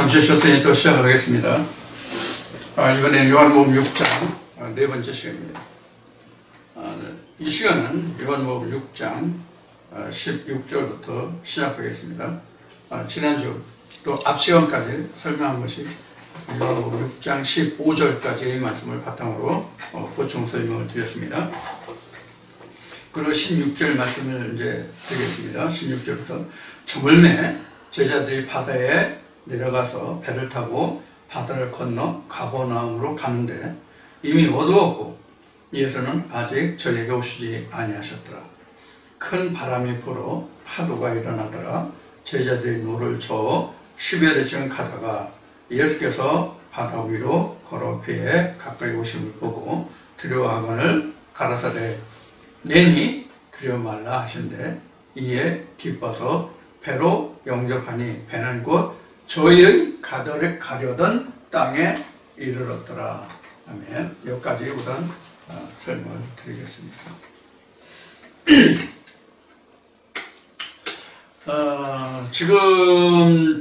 잠시 쉬었으니 또 시작하겠습니다. 이번에는 요한복음 6장 네 번째 시간입니다. 이 시간은 요한복음 6장 16절부터 시작하겠습니다. 지난주 또 앞 시간까지 설명한 것이 요한복음 6장 15절까지의 말씀을 바탕으로 보충 설명을 드렸습니다. 그리고 16절 말씀을 이제 드리겠습니다. 16절부터 저물매 제자들이 바다에 내려가서 배를 타고 바다를 건너 가버나움으로 가는데 이미 어두웠고 예수는 아직 저에게 오시지 아니하셨더라. 큰 바람이 불어 파도가 일어나더라. 제자들이 노를 저어 10여리쯤 가다가 예수께서 바다 위로 걸어 배에 가까이 오심을 보고 두려워하거늘 가라사대 내니 두려워 말라 하신대 이에 기뻐서 배로 영접하니 배는 곧 저희의 가려던 땅에 이르렀더라. 아멘. 여기까지 우선 설명을 드리겠습니다. 지금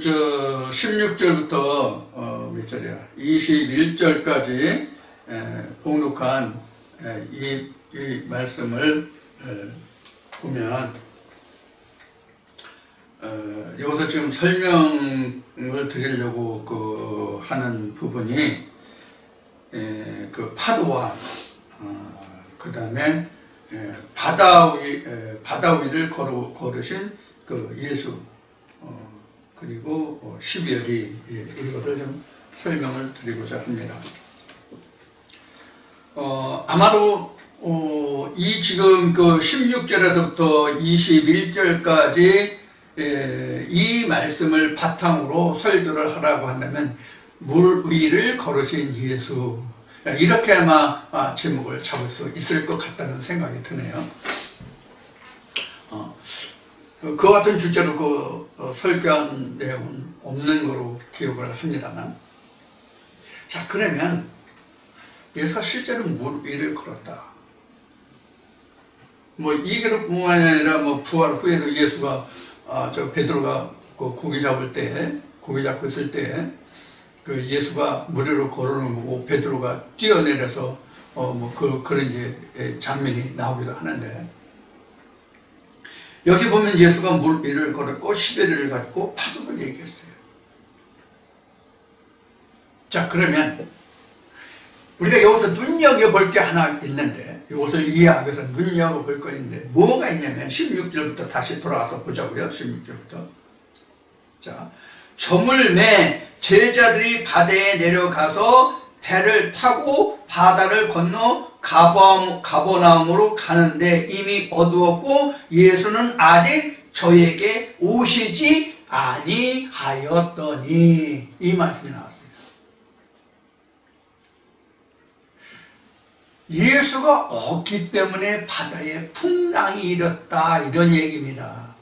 16절부터 몇 절이야? 21절까지 봉독한 이 말씀을 보면 여기서 지금 설명을 드리려고 하는 부분이 그 파도와 그 다음에 바다 위를 걸으신 그 예수 그리고 12열이 이것을 좀 설명을 드리고자 합니다. 아마도 이 지금 그 16절에서부터 21절까지 이 말씀을 바탕으로 설교를 하라고 한다면 물 위를 걸으신 예수, 이렇게 아마 제목을 잡을 수 있을 것 같다는 생각이 드네요. 그 같은 주제로 설교한 내용은 없는 거로 기억을 합니다만, 자, 그러면 예수가 실제로 물 위를 걸었다. 이 기록뿐만 아니라 부활 후에도 예수가 베드로가 고기 잡을 때, 고기 잡고 있을 때, 예수가 물 위로 걸어오는 거고, 베드로가 뛰어내려서, 그런 이제 장면이 나오기도 하는데, 여기 보면 예수가 물 위를 걸었고, 11일을 갖고 파도를 얘기했어요. 자, 그러면, 우리가 여기서 눈여겨볼 게 하나 있는데, 이것을 이해하기 위해서 눈여겨볼 거 있는데 뭐가 있냐면 16절부터 다시 돌아가서 보자고요. 16절부터. 자, 저물매 제자들이 바다에 내려가서 배를 타고 바다를 건너 가버나움으로 가는데 이미 어두웠고 예수는 아직 저에게 오시지 아니하였더니, 이 말씀이 나왔습니다. 예수가 없기 때문에 바다에 풍랑이 일었다, 이런 얘기입니다.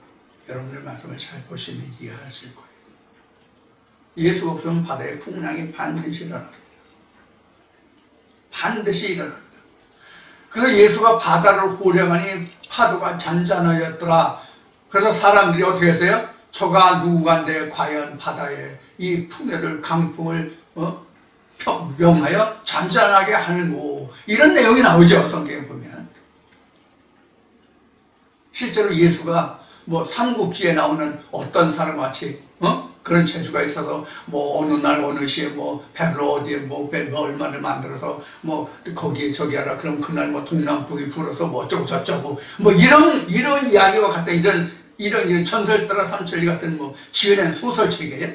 여러분들 말씀을 잘 보시면 이해하실 거예요. 예수가 없으면 바다에 풍랑이 반드시 일어납니다. 반드시 일어납니다. 그래서 예수가 바다를 호령하니 파도가 잔잔하였더라. 그래서 사람들이 어떻게 했어요? 저가 누구간데 과연 바다에 이 풍요를 강풍을 명하여 잔잔하게 하는고, 이런 내용이 나오죠. 성경에 보면 실제로 예수가 삼국지에 나오는 어떤 사람과 같이 그런 재주가 있어서 어느 날 어느 시에 배를 어디에 얼마를 만들어서 거기에 저기 하라 그럼 그날 동남풍이 불어서 어쩌고 저쩌고 이런 이야기와 같은 이런 전설 따라 삼천리 같은 지어낸 소설책이에요.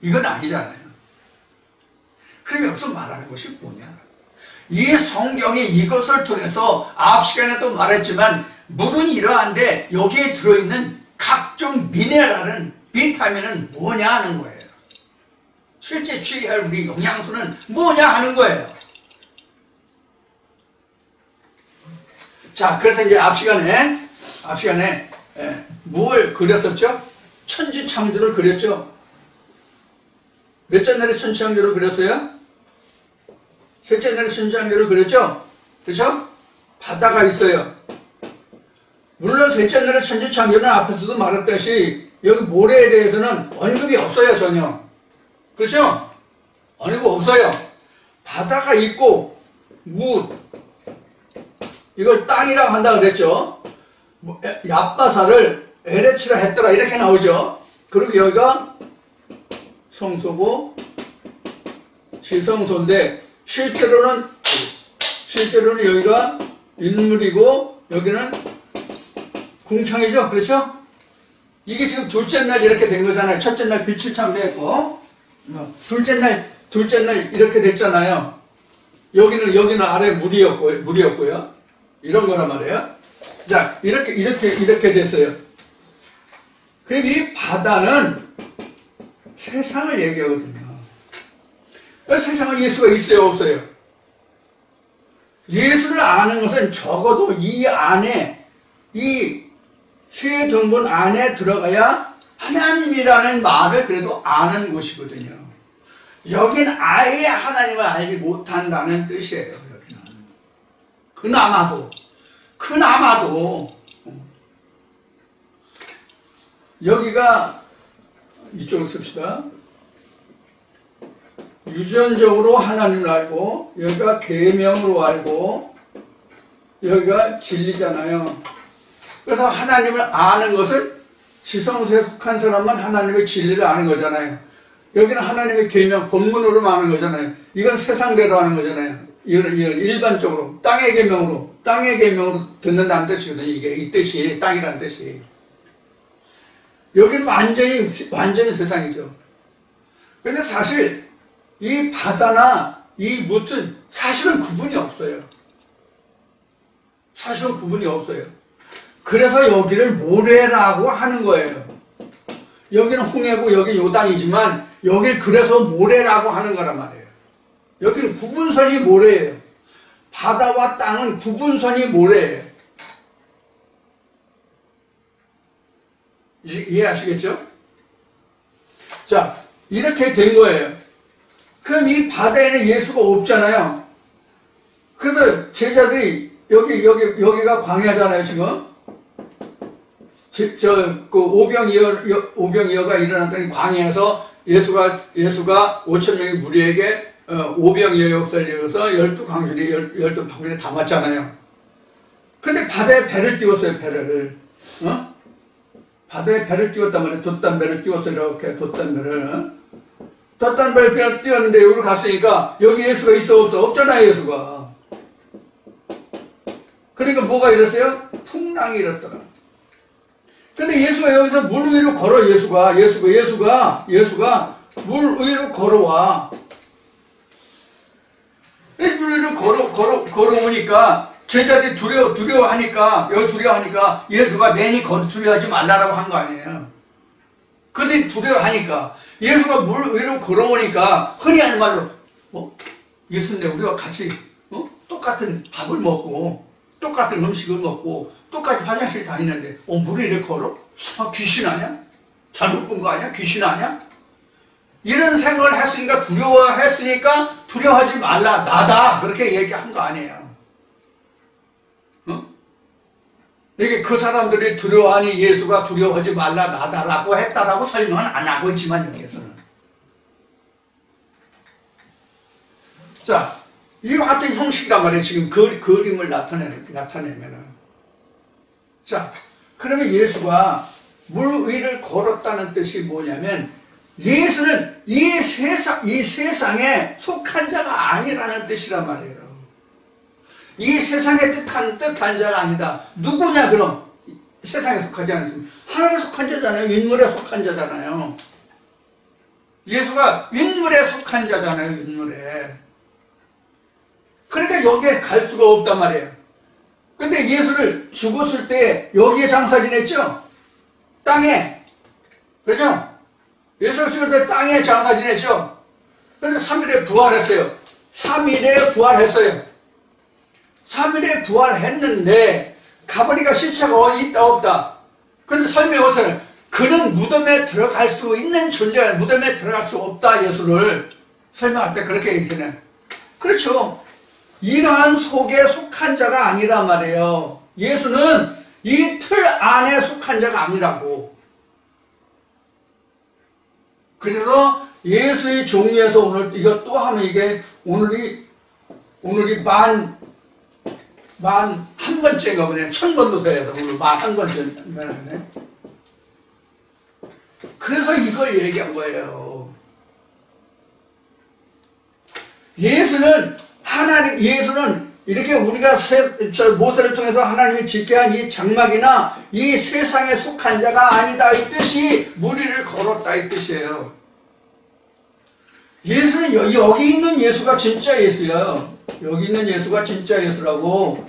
이건 아니잖아요. 그럼 여기서 말하는 것이 뭐냐? 이 성경이 이것을 통해서 앞 시간에도 말했지만 물은 이러한데 여기에 들어있는 각종 미네랄은, 비타민은 뭐냐 하는 거예요. 실제 취해야 할 우리 영양소는 뭐냐 하는 거예요. 자, 그래서 이제 앞 시간에 뭘 그렸었죠? 천지창조를 그렸죠? 몇 잔날에 천지창조를 그렸어요? 셋째 날에 천지창조를 그렸죠? 그렇죠? 바다가 있어요. 물론 셋째 날의 천지창조는 앞에서도 말했듯이 여기 모래에 대해서는 언급이 없어요. 전혀. 그렇죠? 언급 없어요. 바다가 있고 이걸 땅이라고 한다 그랬죠. 얍바사를 에레치라 했더라 이렇게 나오죠. 그리고 여기가 성소고 지성소인데 실제로는 여기가 인물이고 여기는 궁창이죠. 그렇죠? 이게 지금 둘째 날 이렇게 된 거잖아요. 첫째 날 빛을 창조했고 둘째 날 이렇게 됐잖아요. 여기는 아래 물이었고요. 이런 거란 말이에요. 자, 이렇게 됐어요. 그럼 이 바다는 세상을 얘기하거든요. 세상은 예수가 있어요, 없어요? 예수를 아는 것은 적어도 이 안에, 이 세 등분 안에 들어가야 하나님이라는 말을 그래도 아는 곳이거든요. 여긴 아예 하나님을 알지 못한다는 뜻이에요, 여기는. 그나마도. 여기가, 이쪽을 씁시다. 유전적으로 하나님을 알고, 여기가 계명으로 알고, 여기가 진리잖아요. 그래서 하나님을 아는 것은 지성소에 속한 사람만 하나님의 진리를 아는 거잖아요. 여기는 하나님의 계명, 본문으로 아는 거잖아요. 이건 세상대로 하는 거잖아요. 이건 일반적으로, 땅의 계명으로 듣는다는 뜻이거든요. 이게 이 뜻이, 땅이라는 뜻이. 여기는 완전히 세상이죠. 그런데 사실 이 바다나 이 묻은 사실은 구분이 없어요. 그래서 여기를 모래라고 하는 거예요. 여기는 홍해고 여기 요단이지만 여길 그래서 모래라고 하는 거란 말이에요. 여기 구분선이 모래예요. 바다와 땅은 구분선이 모래예요. 이해하시겠죠? 자, 이렇게 된 거예요. 그럼 이 바다에는 예수가 없잖아요. 그래서 제자들이 여기가 광야잖아요, 지금. 오병이어가 일어났더니 광야에서 예수가 5,000명의 무리에게 오병이어 역사를 이어서 12광주리 담았잖아요. 근데 바다에 배를 띄웠어요, 배를. 바다에 배를 띄웠단 말이에요. 돛단배를 띄웠어요, 이렇게 돛단배를. 돛단배를 띄웠는데 여기로 갔으니까 여기 예수가 있어, 없어? 없잖아요, 예수가. 그러니까 뭐가 이랬어요? 풍랑이 일었더라. 근데 예수가 여기서 물 위로 걸어, 예수가 물 위로 걸어와. 물 위로 걸어오니까 제자들이 두려워하니까 예수가 내니 두려워하지 말라라고 한 거 아니에요. 그들이 두려워하니까 예수가 물 위로 걸어오니까 흔히 하는 말로 예수님 우리가 같이 똑같은 밥을 먹고 똑같은 음식을 먹고 똑같이 화장실 다니는데 물 위로 걸어? 귀신 아니야? 잘못 본 거 아니야? 귀신 아니야? 이런 생각을 했으니까 두려워하지 말라 나다 그렇게 얘기한 거 아니에요. 이게 그 사람들이 두려워하니 예수가 두려워하지 말라 나다라고 했다라고 설명은 안 하고 있지만 여기에서는. 자, 이와 같은 형식이란 말이에요. 지금 그림을 나타내면은. 자, 그러면 예수가 물 위를 걸었다는 뜻이 뭐냐면 예수는 이 세상에 속한 자가 아니라는 뜻이란 말이에요. 이 세상에 뜻한 자가 아니다. 누구냐 그럼? 세상에 속하지 않습니다. 하늘에 속한 자잖아요. 인물에 속한 자잖아요. 예수가 인물에 속한 자잖아요. 인물에. 그러니까 여기에 갈 수가 없단 말이에요. 근데 예수를 죽었을 때 여기에 장사 지냈죠? 땅에. 그렇죠? 예수를 죽을 때 땅에 장사 지냈죠? 그런데 3일에 부활했어요. 3일에 부활했어요. 3일에 부활했는데 가버니까 시체가 어디 있다 없다. 그런데 설명이 어떻게 그는 무덤에 들어갈 수 있는 존재가 무덤에 들어갈 수 없다. 예수를 설명할 때 그렇게 얘기해요. 그렇죠. 이러한 속에 속한 자가 아니란 말이에요. 예수는 이 틀 안에 속한 자가 아니라고. 그래서 예수의 종류에서 오늘 이거 또 하면 이게 오늘이 만 한 번째인가 보네. 1000번도 돼야 돼. 오늘 만 한 번째네. 그래서 이걸 얘기한 거예요. 예수는 이렇게 우리가 모세를 통해서 하나님이 짓게 한 이 장막이나 이 세상에 속한 자가 아니다 이 뜻이 무리를 걸었다 이 뜻이에요. 예수는 여기 있는 예수가 진짜 예수야. 여기 있는 예수가 진짜 예수라고.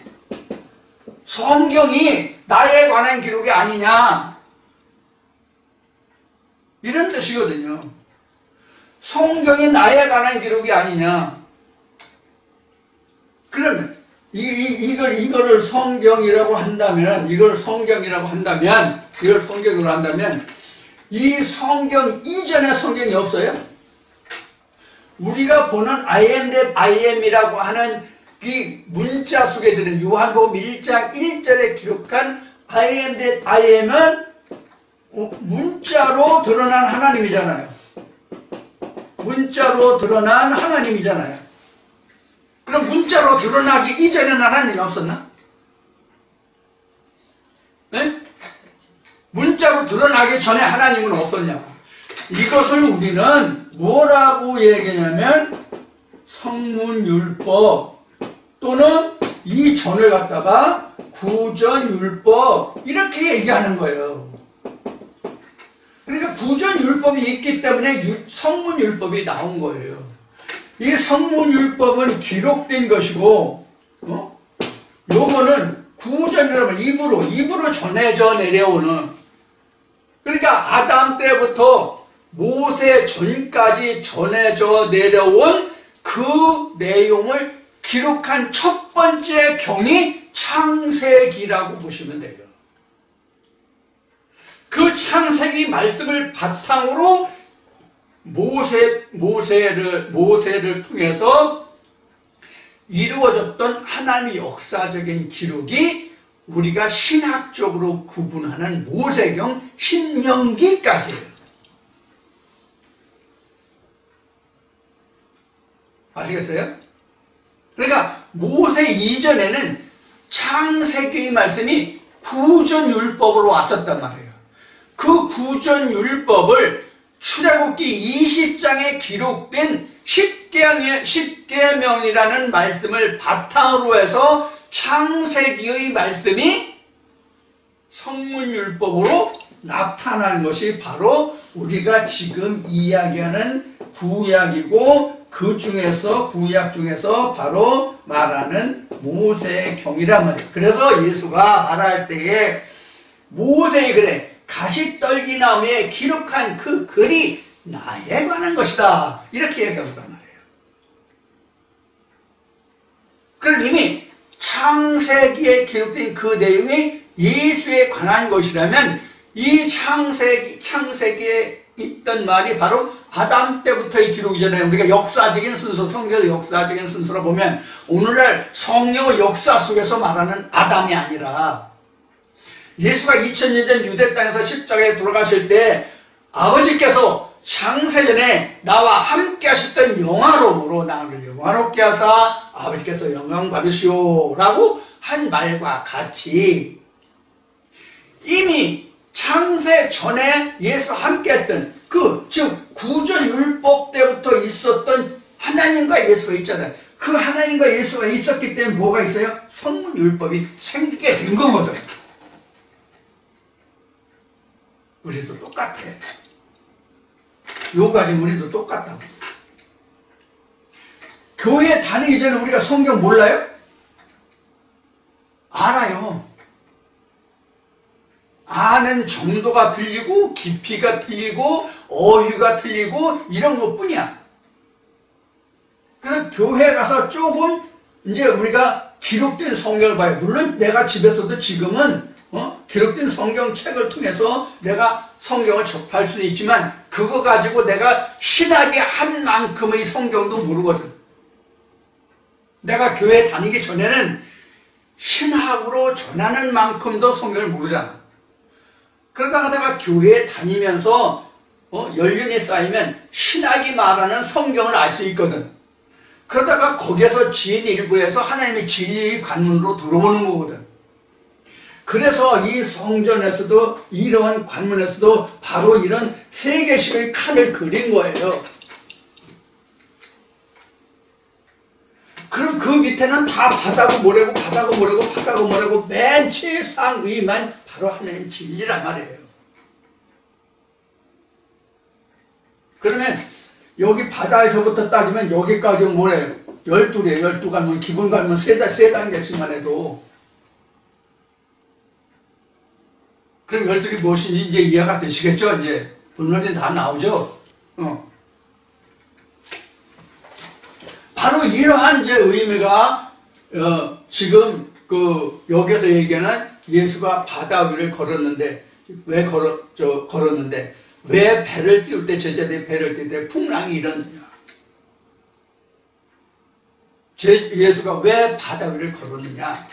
성경이 나에 관한 기록이 아니냐 이런 뜻이거든요. 성경이 나에 관한 기록이 아니냐. 그러면 이거를 성경이라고 한다면 이걸 성경으로 한다면 이 성경 이전에 성경이 없어요? 우리가 보는 I am이라고 하는 이 문자 속에 드는 요한복음 1장 1절에 기록한 I am은 문자로 드러난 하나님이잖아요. 문자로 드러난 하나님이잖아요. 그럼 문자로 드러나기 이전에는 하나님이 없었나? 네? 문자로 드러나기 전에 하나님은 없었냐고. 이것을 우리는 뭐라고 얘기하냐면 성문율법 또는 이 전을 갖다가 구전율법 이렇게 얘기하는 거예요. 그러니까 구전율법이 있기 때문에 성문율법이 나온 거예요. 이 성문율법은 기록된 것이고 요거는 구전이라면 입으로 전해져 내려오는, 그러니까 아담 때부터 모세 전까지 전해져 내려온 그 내용을 기록한 첫 번째 경이 창세기라고 보시면 돼요. 그 창세기 말씀을 바탕으로 모세를 통해서 이루어졌던 하나님의 역사적인 기록이 우리가 신학적으로 구분하는 모세경 신명기까지예요. 아시겠어요? 그러니까 모세 이전에는 창세기의 말씀이 구전율법으로 왔었단 말이에요. 그 구전율법을 출애굽기 20장에 기록된 십계명이라는 말씀을 바탕으로 해서 창세기의 말씀이 성문율법으로 나타난 것이 바로 우리가 지금 이야기하는 구약이고, 그 중에서 구약 중에서 바로 말하는 모세경이란 말이에요. 그래서 예수가 말할 때에 모세의 글에 가시떨기나무에 기록한 그 글이 나에 관한 것이다 이렇게 얘기한단 말이에요. 그럼 이미 창세기에 기록된 그 내용이 예수에 관한 것이라면 이 창세기에 있던 말이 바로 아담 때부터의 기록이잖아요. 우리가 역사적인 순서, 성경의 역사적인 순서로 보면 오늘날 성령의 역사 속에서 말하는 아담이 아니라 예수가 2000년 전 유대 땅에서 십자가에 돌아가실 때 아버지께서 창세전에 나와 함께 하셨던 영화로움으로 나를 영화롭게 하사 아버지께서 영광 받으시오라고 한 말과 같이 이미 창세 전에 예수와 함께 했던 즉 구전율법 때부터 있었던 하나님과 예수가 있잖아요. 그 하나님과 예수가 있었기 때문에 뭐가 있어요? 성문율법이 생기게 된 거거든. 우리도 똑같아. 요까지 우리도 똑같다고. 교회 다니기 전에 우리가 성경 몰라요? 알아요. 아는 정도가 틀리고 깊이가 틀리고 어휘가 틀리고 이런 것뿐이야. 그래서 교회 가서 조금 이제 우리가 기록된 성경을 봐요. 물론 내가 집에서도 지금은 기록된 성경책을 통해서 내가 성경을 접할 수는 있지만 그거 가지고 내가 신학의 한 만큼의 성경도 모르거든. 내가 교회 다니기 전에는 신학으로 전하는 만큼도 성경을 모르잖아. 그러다가 내가 교회에 다니면서 연륜이 쌓이면 신학이 말하는 성경을 알 수 있거든. 그러다가 거기에서 지인 일부에서 하나님의 진리의 관문으로 들어오는 거거든. 그래서 이 성전에서도 이러한 관문에서도 바로 이런 세 개씩의 칸을 그린 거예요. 그럼 그 밑에는 다 바다고 모래고 바다고 모래고 바다고 모래고 맨 최상위만 바로 하나님 진리란 말이에요. 그러면 여기 바다에서부터 따지면 여기까지 뭐래요? 12개예요. 12가면 기본 가면 세 단계씩만 해도. 그럼 12개 무엇인지 이제 이해가 되시겠죠? 이제 본론이 다 나오죠? 바로 이러한 이제 의미가 지금 여기서 얘기하는 예수가 바다 위를 걸었는데 왜 걸었는데 왜 배를 띄울 때 제자들이 배를 띄울 때 풍랑이 일어났냐? 예수가 왜 바다 위를 걸었느냐?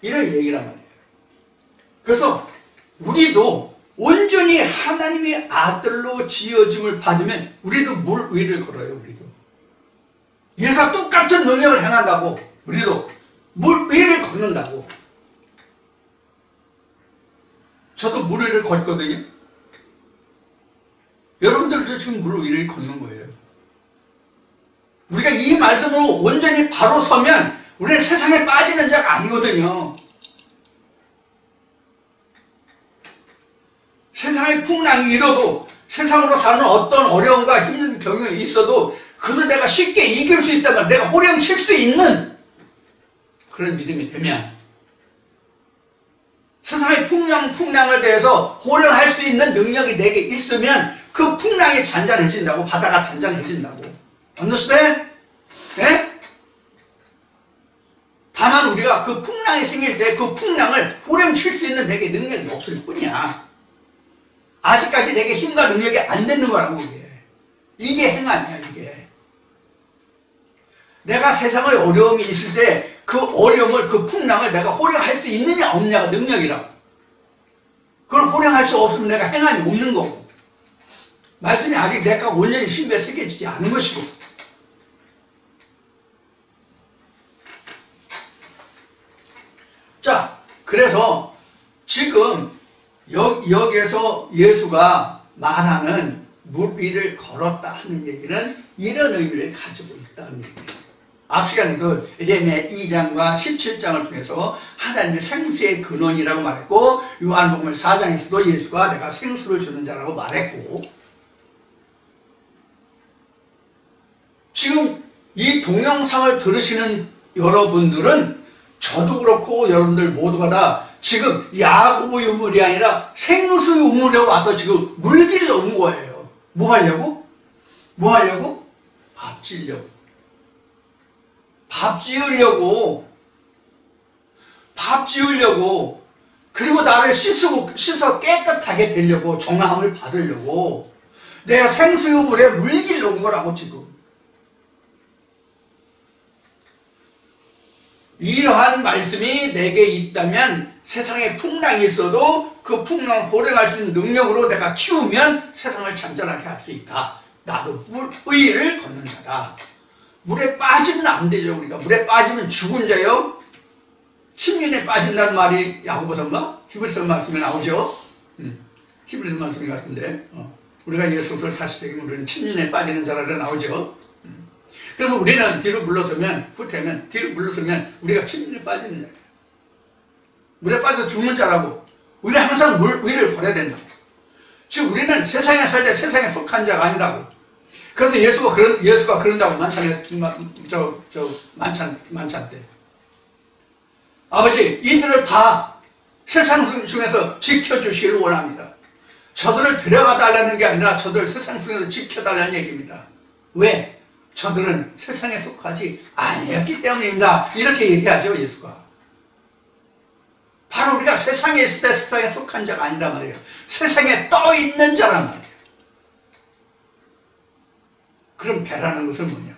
이런 얘기란 말이에요. 그래서 우리도 온전히 하나님의 아들로 지어짐을 받으면 우리도 물 위를 걸어요. 우리도 예수가 똑같은 능력을 행한다고 우리도 물 위를 걷는다고. 저도 물 위를 걷거든요. 여러분들도 지금 물 위를 걷는 거예요. 우리가 이 말씀으로 온전히 바로 서면 우리는 세상에 빠지는 자가 아니거든요. 세상의 풍랑이 일어도 세상으로 사는 어떤 어려움과 힘든 경험이 있어도 그것을 내가 쉽게 이길 수 있다면 내가 호령칠 수 있는 그런 믿음이 되면 세상의 풍랑을 대해서 호령할 수 있는 능력이 내게 있으면 그 풍랑이 잔잔해진다고. 바다가 잔잔해진다고. understand? 네? 다만 우리가 그 풍랑이 생길 때 그 풍랑을 호령칠 수 있는 내게 능력이 없을 뿐이야. 아직까지 내게 힘과 능력이 안 되는 거라고. 이게 행함이야. 이게 내가 세상의 어려움이 있을 때 그 어려움을 그 풍랑을 내가 호령할 수 있느냐 없느냐가 능력이라고. 그걸 호령할 수 없으면 내가 행함이 없는 거고 말씀이 아직 내가 온전히 신비에 새겨지지 않은 것이고. 자, 그래서 지금 여기에서 예수가 말하는 물 위를 걸었다 하는 얘기는 이런 의미를 가지고 있다는 얘기예요. 앞 시간에 예레미야 2장과 17장을 통해서 하나님의 생수의 근원이라고 말했고 요한복음 4장에서도 예수가 내가 생수를 주는 자라고 말했고 지금 이 동영상을 들으시는 여러분들은 저도 그렇고 여러분들 모두가 다 지금 야고보 유물이 아니라 생수 유물에 와서 지금 물길을 온 거예요. 뭐 하려고? 뭐 하려고? 밥 지으려고. 밥 지으려고. 밥 지으려고. 그리고 나를 씻어 깨끗하게 되려고. 정함을 받으려고. 내가 생수 유물에 물길을 온 거라고 지금. 이러한 말씀이 내게 있다면 세상에 풍랑이 있어도 그 풍랑 호령할 수 있는 능력으로 내가 키우면 세상을 잔잔하게 할 수 있다. 나도 물 위를 걷는 자다. 물에 빠지면 안 되죠. 우리가 물에 빠지면 죽은 자요. 침륜에 빠진다는 말이 야고보서인가? 히브리서 말씀에 나오죠. 히브리서 말씀 같은데 우리가 예수를 다시 되기면 우리는 침륜에 빠지는 자라고 나오죠. 그래서 우리는 뒤로 물러서면 후퇴면 뒤로 물러서면 우리가 침륜에 빠지는 자예요. 물에 빠져서 죽는 자라고. 우리는 항상 물 위를 걸어야 된다고. 즉 우리는 세상에 살 때 세상에 속한 자가 아니라고. 그래서 예수가 그런다고 만찬 때 아버지 이들을 다 세상 중에서 지켜주시기를 원합니다. 저들을 데려가 달라는 게 아니라 저들을 세상 중에서 지켜달라는 얘기입니다. 왜? 저들은 세상에 속하지 아니었기 때문입니다. 이렇게 얘기하죠. 예수가. 바로 우리가 세상에 있을 때 세상에 속한 자가 아니란 말이에요. 세상에 떠 있는 자란 말이에요. 그럼 배라는 것은 뭐냐?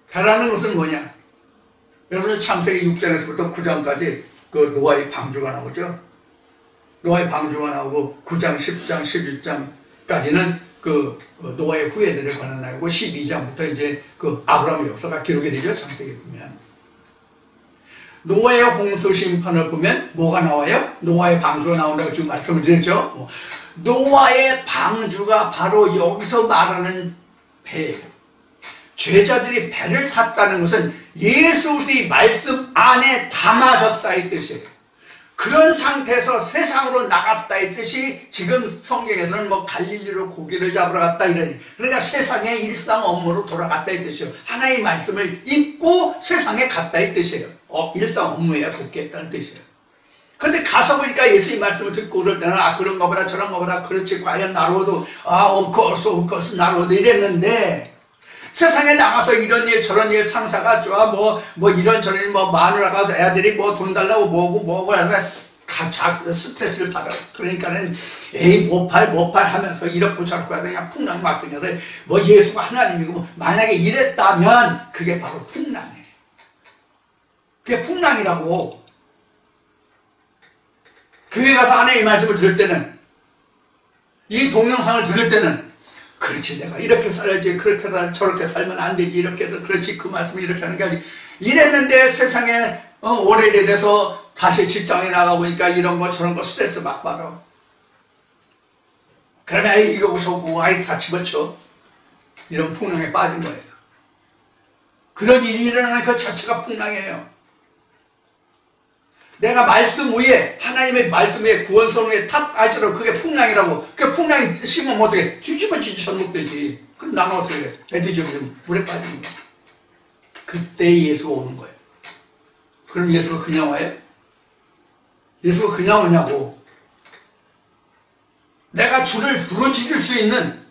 배라는 것은 뭐냐? 여러분 창세기 6장에서부터 9장까지 그 노아의 방주가 나오죠. 노아의 방주가 나오고 9장, 10장, 11장까지는 그 노아의 후예들에 관한 내용이고 12장부터 이제 그 아브라함의 역사가 기록이 되죠. 창세기 보면. 노아의 홍수 심판을 보면 뭐가 나와요? 노아의 방주가 나온다고 지금 말씀을 드렸죠. 노아의 방주가 바로 여기서 말하는 배예요. 죄자들이 배를 탔다는 것은 예수 그리스도의 말씀 안에 담아졌다 이 뜻이에요. 그런 상태에서 세상으로 나갔다 이 뜻이 지금 성경에서는 뭐 갈릴리로 고기를 잡으러 갔다 이러니, 그러니까 세상의 일상 업무로 돌아갔다 이 뜻이에요. 하나의 말씀을 입고 세상에 갔다 이 뜻이에요. 일상 업무에 복귀했다는 뜻이에요. 그런데 가서 보니까 예수의 말씀을 듣고 그럴 때는 그런가 보다 저런가 보다 그렇지 과연 나로도 of course 나로도 이랬는데, 세상에 나가서 이런 일 저런 일 상사가 좋아 뭐 이런저런 일 마누라가 애들이 돈 달라고 뭐고 해서 스트레스를 받아. 그러니까는 에이 못팔 하면서 이렇고 저렇고 해서 그냥 풍랑 막성해서 예수가 하나님이고 만약에 이랬다면 그게 바로 풍랑이에요. 그게 풍랑이라고. 교회 가서 하나님의 말씀을 들을 때는, 이 동영상을 들을 때는 그렇지 내가 이렇게 살아야지 그렇게 저렇게 살면 안 되지 이렇게 해서 그렇지 그 말씀을 이렇게 하는 게 아니지 이랬는데 세상에 오래돼 돼서 다시 직장에 나가보니까 이런 거 저런 거 스트레스 막 받아. 그러면 아이 이거 저거 아이 다 집어쳐. 이런 풍랑에 빠진 거예요. 그런 일이 일어나는 그 자체가 풍랑이에요. 내가 말씀 위에 하나님의 말씀 위에 구원선 위에 탑할지라도 그게 풍랑이라고. 그 풍랑이 심으면 어떻게 뒤집어지지 전복되지. 그럼 나는 어떻게 해? 배 뒤집어지면 물에 빠지는 거야. 그때 예수가 오는 거예요. 그럼 예수가 그냥 와요? 예수가 그냥 오냐고. 내가 주를 부르짖을 수 있는,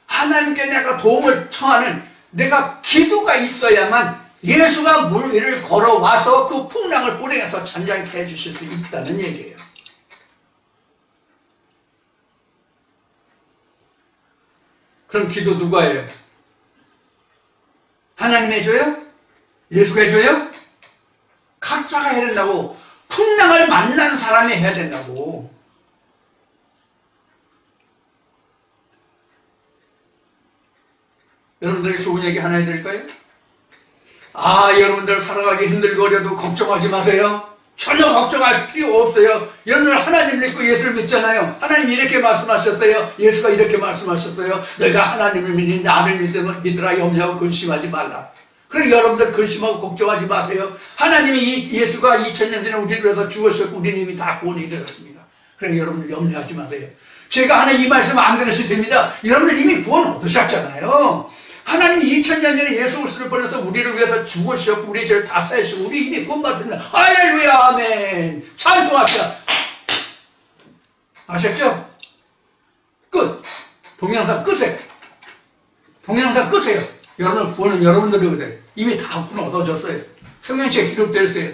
하나님께 내가 도움을 청하는 내가 기도가 있어야만 예수가 물 위를 걸어와서 그 풍랑을 불행해서 잔잔케 해주실 수 있다는 얘기예요. 그럼 기도 누가 해요? 하나님 해줘요? 예수가 해줘요? 각자가 해야 된다고. 풍랑을 만난 사람이 해야 된다고. 여러분들에게 좋은 얘기 하나 해드릴까요? 여러분들 살아가기 힘들고 어려도 걱정하지 마세요. 전혀 걱정할 필요 없어요. 여러분들 하나님 믿고 예수를 믿잖아요. 하나님 이렇게 말씀하셨어요. 예수가 이렇게 말씀하셨어요. 너희가 하나님을 믿니 나를 믿으라. 염려하고 근심하지 말라. 그래 여러분들 근심하고 걱정하지 마세요. 하나님이 예수가 2000년 전에 우리를 위해서 죽으셨고 우리는 이미 다 구원이 이르렀습니다. 그래 여러분들 염려하지 마세요. 제가 하는 이 말씀 안 들으셔도 됩니다. 여러분들 이미 구원 얻으셨잖아요. 하나님이 2000년 전에 예수 그리스도를 보내서 우리를 위해서 죽으셨고 우리 죄를 다 사하시고 우리 이미 구원받았습니다. 할렐루야 아멘. 찬송합시다. 아셨죠? 끝. 동영상 끄세요. 동영상 끄세요. 여러분 구원은 여러분들이 오세요. 이미 다 구원 얻어졌어요. 성경책에 기록되어 있어요.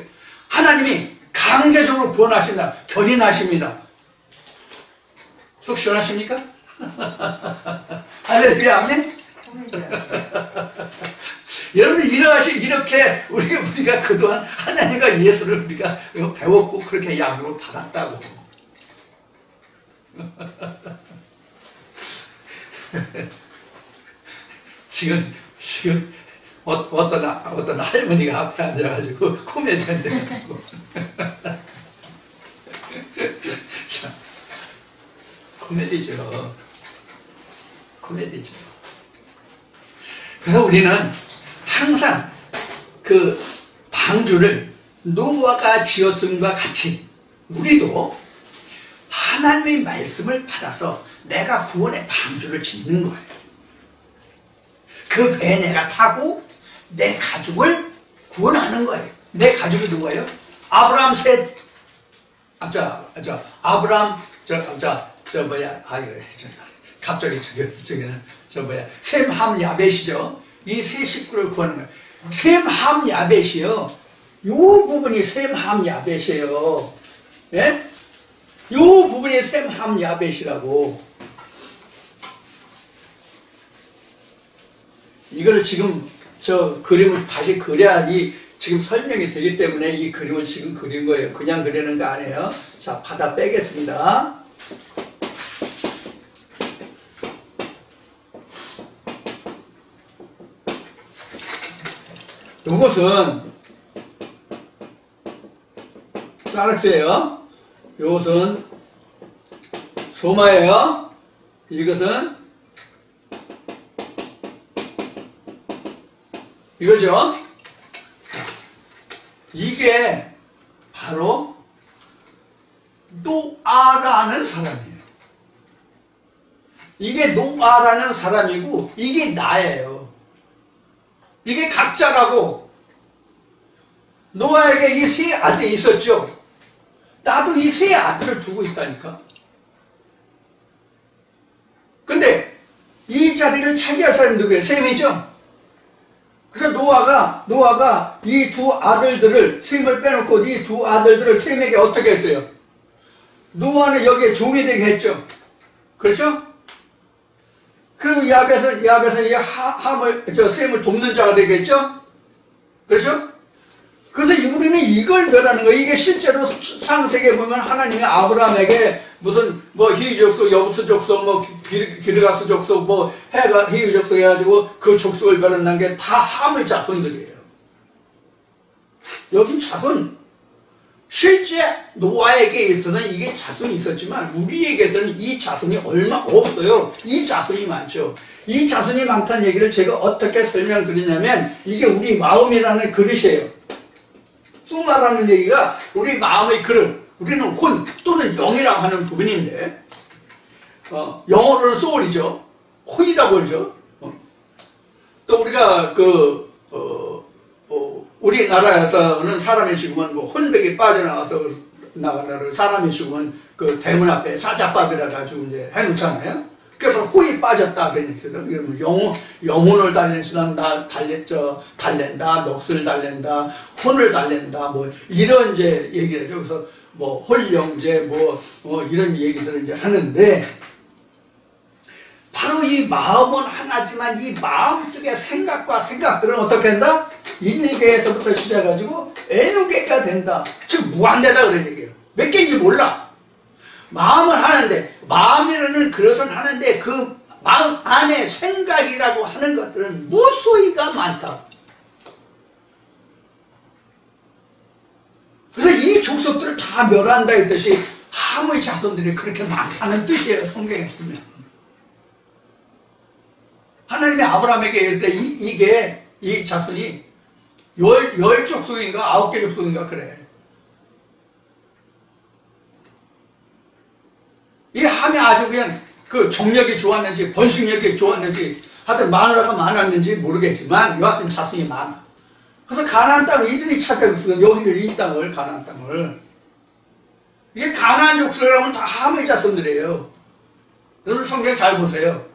하나님이 강제적으로 구원하신다. 견인하십니다. 속 시원하십니까? 할렐루야 아멘. 여러분 이렇게 우리가 그동안 하나님과 예수를 우리가 배웠고 그렇게 양육을 받았다고. 지금 어떤 할머니가 앞에 앉아가지고 코미디 한다고. 자, 코미디죠. 그래서 우리는 항상 그 방주를 노아가 지었음과 같이 우리도 하나님의 말씀을 받아서 내가 구원의 방주를 짓는 거예요. 그 배에 내가 타고 내 가족을 구원하는 거예요. 내 가족이 누구예요? 아브라함 셋. 아브라함 갑자기 셈, 함, 야벳이죠. 이 세 식구를 구하는 거예요. 셈, 함, 야벳이요. 요 부분이 셈, 함, 야벳이에요. 예? 요 부분이 셈, 함, 야벳이라고. 이거를 지금 저 그림을 다시 그려야지 지금 설명이 되기 때문에 이 그림을 지금 그린 거예요. 그냥 그리는 거 아니에요. 자, 바다 빼겠습니다. 요것은 사락스예요. 요것은 소마예요. 이것은 이거죠. 이게 바로 노아라는 사람이에요. 이게 노아라는 사람이고 이게 나예요. 이게 각자라고. 노아에게 이 세 아들이 있었죠. 나도 이 세 아들을 두고 있다니까. 근데 이 자리를 차지할 사람이 누구예요? 셈이죠. 그래서 노아가 이 두 아들들을, 셈을 빼놓고 이 두 아들들을 셈에게 어떻게 했어요? 노아는 여기에 종이 되게 했죠. 그렇죠? 그리고 야벳은 이 셈을 돕는 자가 되겠죠? 그렇죠? 그래서 우리는 이걸 멸하는 거예요. 이게 실제로 창세기에 보면 하나님이 아브라함에게 무슨 히위 족속, 여부스 족속, 기르가스 족속, 해가 히위 족속 해가지고 그 족속을 멸한다는 게 다 함의 자손들이에요. 여기 자손, 실제 노아에게 있어서는 이게 자손이 있었지만 우리에게서는 이 자손이 얼마 없어요. 이 자손이 많죠. 이 자손이 많다는 얘기를 제가 어떻게 설명드리냐면 이게 우리 마음이라는 그릇이에요. 소마라는 얘기가 우리 마음의 그릇, 우리는 혼 또는 영이라고 하는 부분인데 영어로는 소울이죠. 혼이라고 그러죠. 또 우리가 우리나라에서는 사람이 죽으면 혼백이 빠져나가서 나가는 사람이 죽으면 그 대문 앞에 사자밥이라 가지고 이제 해놓잖아요. 그래서 혼이 빠졌다 그러니까 영혼을 달랜다, 넋을 달랜다, 혼을 달랜다, 이런 이제 얘기를 해요. 그래서 홀영제 이런 얘기들을 이제 하는데 바로 이 마음은 하나지만 이 마음속의 생각과 생각들은 어떻게 한다? 1, 2개에서부터 시작해가지고 N개가 된다. 즉 무한대다 그런 얘기예요. 몇 개인지 몰라. 마음은 하는데 마음이라는 그릇은 하는데 그 마음 안에 생각이라고 하는 것들은 무수히가 많다. 그래서 이 족속들을 다 멸한다 했듯이 함의 자손들이 그렇게 많다는 뜻이에요. 성경에 보면 하나님이 아브라함에게 이럴 때 이 자손이 10족속인가 9개 족속인가 그래. 이 함이 아주 그냥 그 정력이 좋았는지 번식력이 좋았는지 하여튼 마누라가 많았는지 모르겠지만 여하튼 자손이 많아. 그래서 가나안 땅을 이들이 찾아갔어요. 여기를 이 땅을 가나안 땅을. 이게 가나안 족속이라면 다 함의 자손들이에요. 여러분 성경 잘 보세요.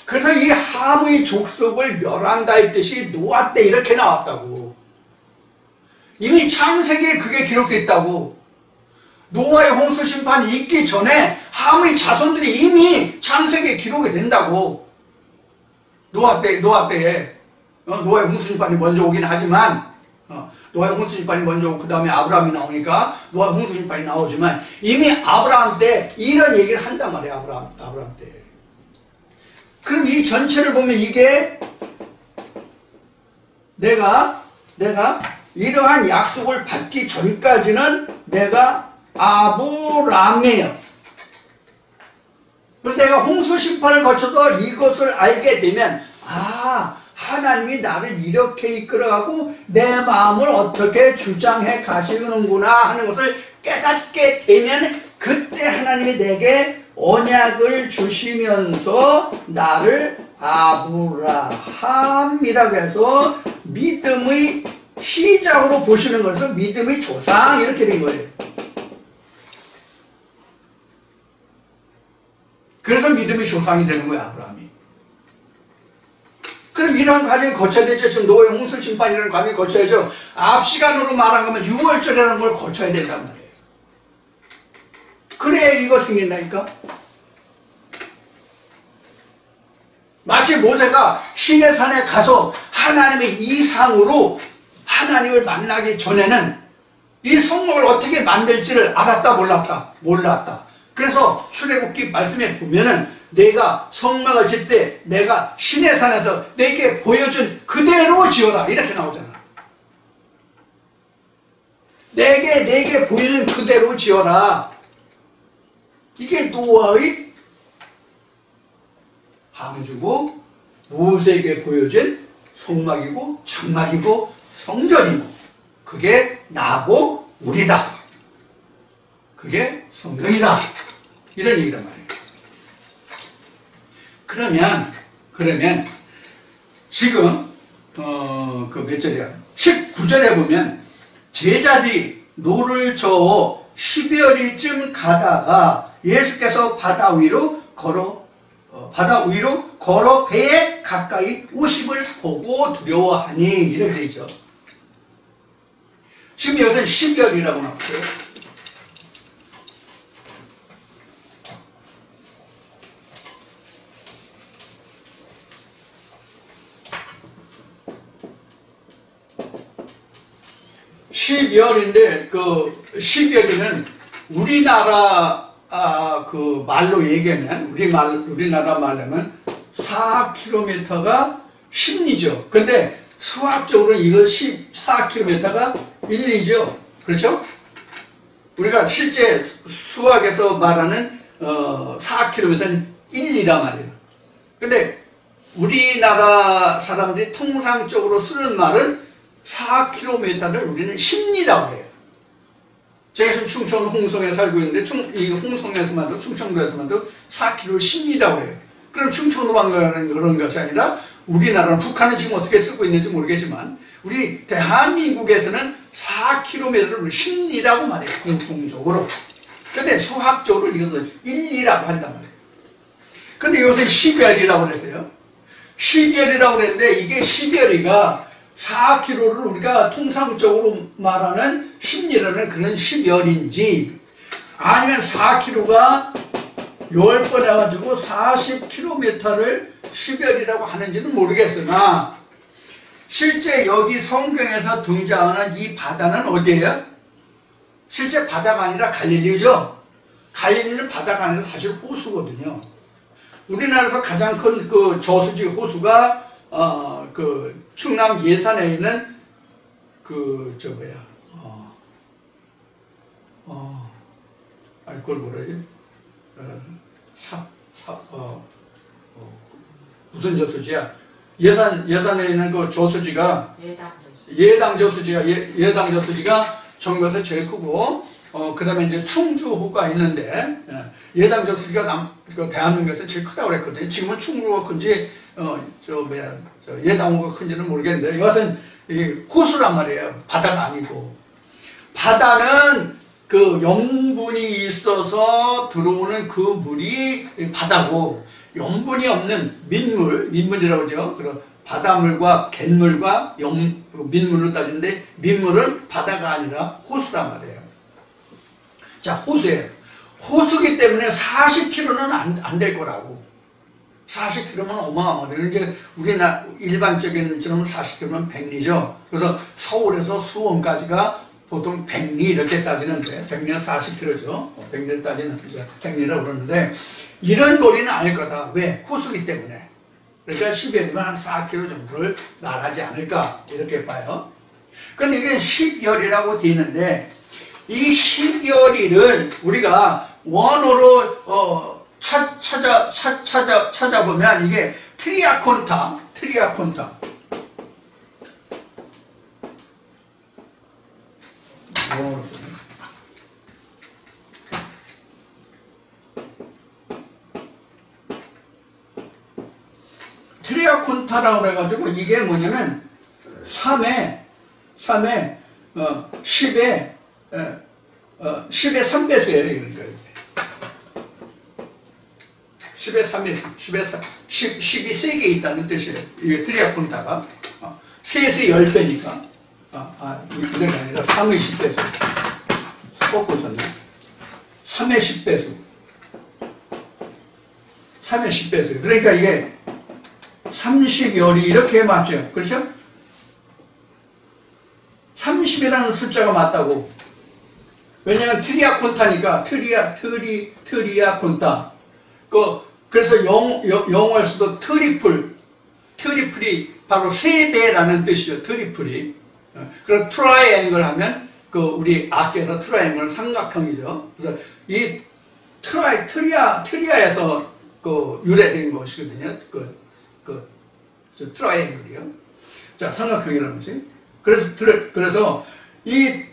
그래서 이 함의 족속을 멸한다 했듯이 노아 때 이렇게 나왔다고. 이미 창세기에 그게 기록되어 있다고. 노아의 홍수 심판이 있기 전에 함의 자손들이 이미 창세기에 기록이 된다고. 노아 때에 노아의 홍수 심판이 먼저 오긴 하지만 노아의 홍수 심판이 먼저 오고 그 다음에 아브라함이 나오니까 노아의 홍수 심판이 나오지만 이미 아브라함 때 이런 얘기를 한단 말이에요. 아브라함 때. 그럼 이 전체를 보면 이게 내가 이러한 약속을 받기 전까지는 내가 아브람이에요. 그래서 내가 홍수 심판을 거쳐서 이것을 알게 되면 하나님이 나를 이렇게 이끌어가고 내 마음을 어떻게 주장해 가시는구나 하는 것을 깨닫게 되면 그때 하나님이 내게 언약을 주시면서 나를 아브라함이라고 해서 믿음의 시작으로 보시는 거라서 믿음의 조상 이렇게 된 거예요. 그래서 믿음의 조상이 되는 거예요. 아브라함이. 그럼 이러한 과정을 거쳐야 되죠. 지금 노아의 홍수 심판이라는 과정을 거쳐야죠. 앞 시간으로 말한 거면 6월절이라는 걸 거쳐야 된단 말이에요. 그래야 이거 생긴다니까. 마치 모세가 시내산에 가서 하나님의 이상으로 하나님을 만나기 전에는 이 성막을 어떻게 만들지를 알았다 몰랐다? 몰랐다. 그래서 출애굽기 말씀에 보면은 내가 성막을 짓 때 내가 시내산에서 내게 보여준 그대로 지어라 이렇게 나오잖아. 내게 보이는 그대로 지어라. 이게 노아의 방주고 모세에게 보여준 성막이고 장막이고 성전이고 그게 나고 우리다. 그게 성경이다. 이런 얘기란 말이에요. 그러면 지금 그 몇 절이야? 19절에 보면 제자들이 노를 저어 12월이쯤 가다가 예수께서 바다 위로 걸어 배에 가까이 오심을 보고 두려워하니 이렇게 되죠. 지금 여기서는 12월이라고 나왔어요. 십여월인데 그 12월이면 우리나라 그 말로 얘기하면 우리나라 말로는 4km가 10리죠. 근데 수학적으로는 이거 14km가 1리죠. 그렇죠? 우리가 실제 수학에서 말하는 4km는 1리란 말이에요. 근데 우리나라 사람들이 통상적으로 쓰는 말은 4km를 우리는 10리라고 해요. 제가 지금 충청 홍성에 살고 있는데 이 홍성에서만도 충청도에서만도 4km 10리라고 해요. 그럼 충청도만 가는 그런 것이 아니라 우리나라는 북한은 지금 어떻게 쓰고 있는지 모르겠지만 우리 대한민국에서는 4km를 10리라고 말해요. 공통적으로. 근데 수학적으로 이것을 1리라고 한단 말이에요. 근데 요새 12월이라고 그랬어요. 12월이라고 그랬는데 이게 12월이가 4km를 우리가 통상적으로 말하는 10리라는 그런 10열인지 아니면 4km가 10번 해가지고 40km를 10열이라고 하는지는 모르겠으나 실제 여기 성경에서 등장하는 이 바다는 어디예요? 실제 바다가 아니라 갈릴리죠. 갈릴리는 바다가 아니라 사실 호수거든요. 우리나라에서 가장 큰 그 저수지 호수가 그 충남 예산에 있는 그걸 뭐라지? 무슨 저수지야? 예산에 있는 그 저수지가 예당 저수지가 전국에서 제일 크고 그 다음에 이제 충주호가 있는데 예당 저수지가 대한민국에서 제일 크다고 그랬거든요. 지금은 충주호가 큰지 예당호가 큰지는 모르겠는데 여하튼 이 호수란 말이에요. 바다가 아니고. 바다는 그 염분이 있어서 들어오는 그 물이 바다고 염분이 없는 민물이라고 하죠. 그런 바닷물과 갯물과 민물로 따지는데 민물은 바다가 아니라 호수란 말이에요. 자, 호수예요. 호수기 때문에 40km는 안 될 거라고. 40km면 어마어마해요. 이제 우리나라 일반적인 저는 40km면 100리죠. 그래서 서울에서 수원까지가 보통 100리 이렇게 따지는데 100리는 40km죠. 100리를 따지는 100리라고 그러는데 이런 거리는 아닐 거다. 왜? 호수기 때문에. 그러니까 10여리면 한 4km 정도를 말하지 않을까 이렇게 봐요. 그런데 이게 10열이라고 되어 있는데 이 10열이를 우리가 원어로 찾아보면 이게 트리아콘타. 트리아콘타라고 해가지고 이게 뭐냐면 3에 10의 3배수예요. 그러니까 10의 10이 3개 있다는 뜻이에요. 이게 트리아콘타가 3에서 10배니까 이건 아니라 3의 10배수 꺾고 있었네. 3의 10배수 3의 10배수 그러니까 이게 30열이 이렇게 맞죠? 그렇죠? 30이라는 숫자가 맞다고. 왜냐면 트리아콘타니까 트리아콘타. 그래서 영어에서도 트리플이 바로 세 배라는 뜻이죠. 트리플이. 그래서 트라이앵글 하면 우리 악기에서 트라이앵글 삼각형이죠. 그래서 이 트리아에서 유래된 것이거든요. 트라이앵글이요. 자, 삼각형이라는 것이. 그래서 이